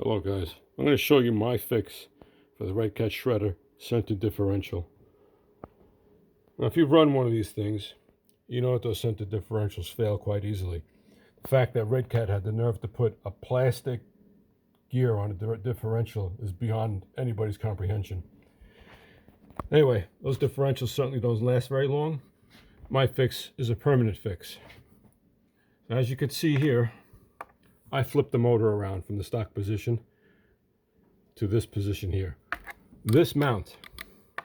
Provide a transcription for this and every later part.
Hello guys, I'm going to show you my fix for the RedCat Shredder Center Differential. Now if you've run one of these things, you know that those center differentials fail quite easily. The fact that RedCat had the nerve to put a plastic gear on a differential is beyond anybody's comprehension. Anyway, those differentials certainly don't last very long. My fix is a permanent fix. As you can see here, I flipped the motor around from the stock position to this position here. This mount,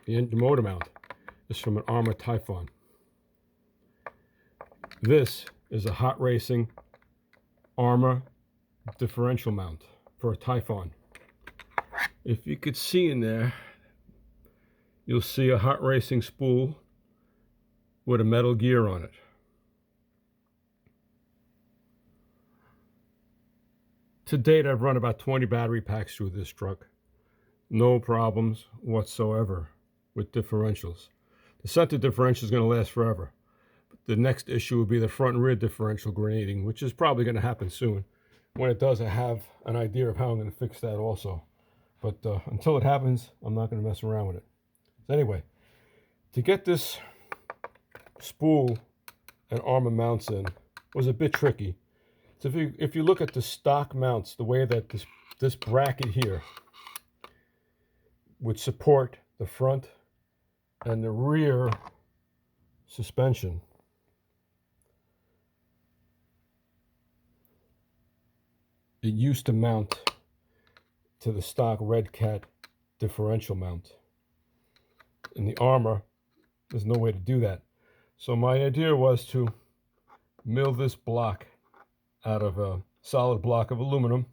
the motor mount, is from an Arrma Typhon. This is a hot racing Arrma differential mount for a Typhon. If you could see in there, you'll see a hot racing spool with a metal gear on it. To date, I've run about 20 battery packs through this truck. No problems whatsoever with differentials. The center differential is going to last forever. The next issue would be the front and rear differential grenading, which is probably going to happen soon. When it does, I have an idea of how I'm going to fix that also. But until it happens, I'm not going to mess around with it. So anyway, to get this spool and Arrma mounts in was a bit tricky. So if you look at the stock mounts, the way that this bracket here would support the front and the rear suspension, it used to mount to the stock RedCat differential mount. In the Arrma, there's no way to do that. So my idea was to mill this block out of a solid block of aluminum,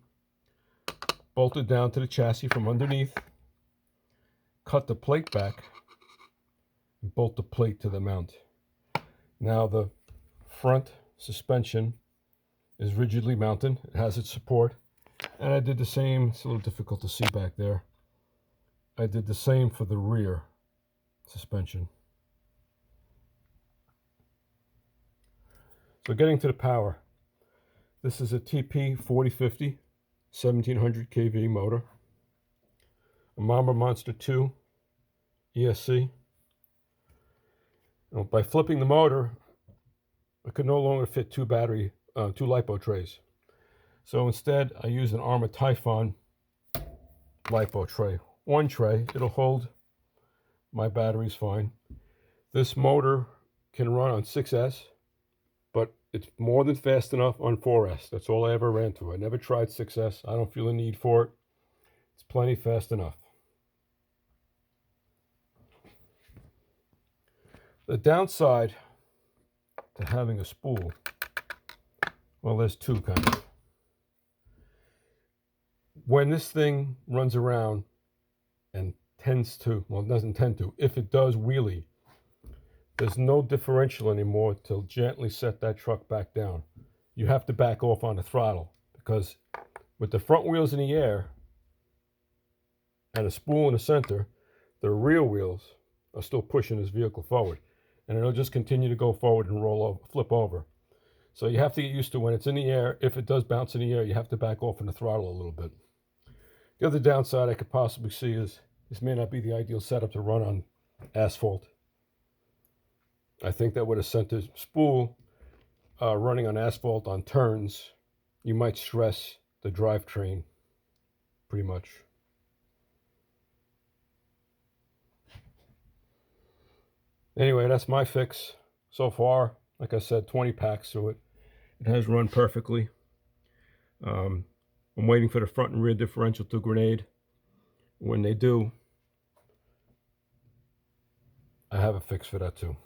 bolt it down to the chassis from underneath, cut the plate back, and bolt the plate to the mount. Now the front suspension is rigidly mounted. It has its support. And I did the same, it's a little difficult to see back there. I did the same for the rear suspension. So getting to the power. This is a TP 4050 1700 kV motor. A Mamba Monster 2 ESC. Now, by flipping the motor, I could no longer fit two LiPo trays. So instead, I used an Arrma Typhon LiPo tray. One tray, it'll hold my batteries fine. This motor can run on 6S, but it's more than fast enough on 4S. That's all I ever ran to. I never tried 6S. I don't feel a need for it. It's plenty fast enough. The downside to having a spool, well, there's two kind of. When this thing runs around and tends to, well, it doesn't tend to, if it does wheelie, there's no differential anymore to gently set that truck back down. You have to back off on the throttle because with the front wheels in the air and a spool in the center, the rear wheels are still pushing this vehicle forward. And it'll just continue to go forward and roll over, flip over. So you have to get used to when it's in the air, if it does bounce in the air, you have to back off on the throttle a little bit. The other downside I could possibly see is this may not be the ideal setup to run on asphalt. I think that with a center spool running on asphalt on turns, you might stress the drivetrain pretty much. Anyway, that's my fix so far. Like I said, 20 packs through it. It has run perfectly. I'm waiting for the front and rear differential to grenade. When they do, I have a fix for that too.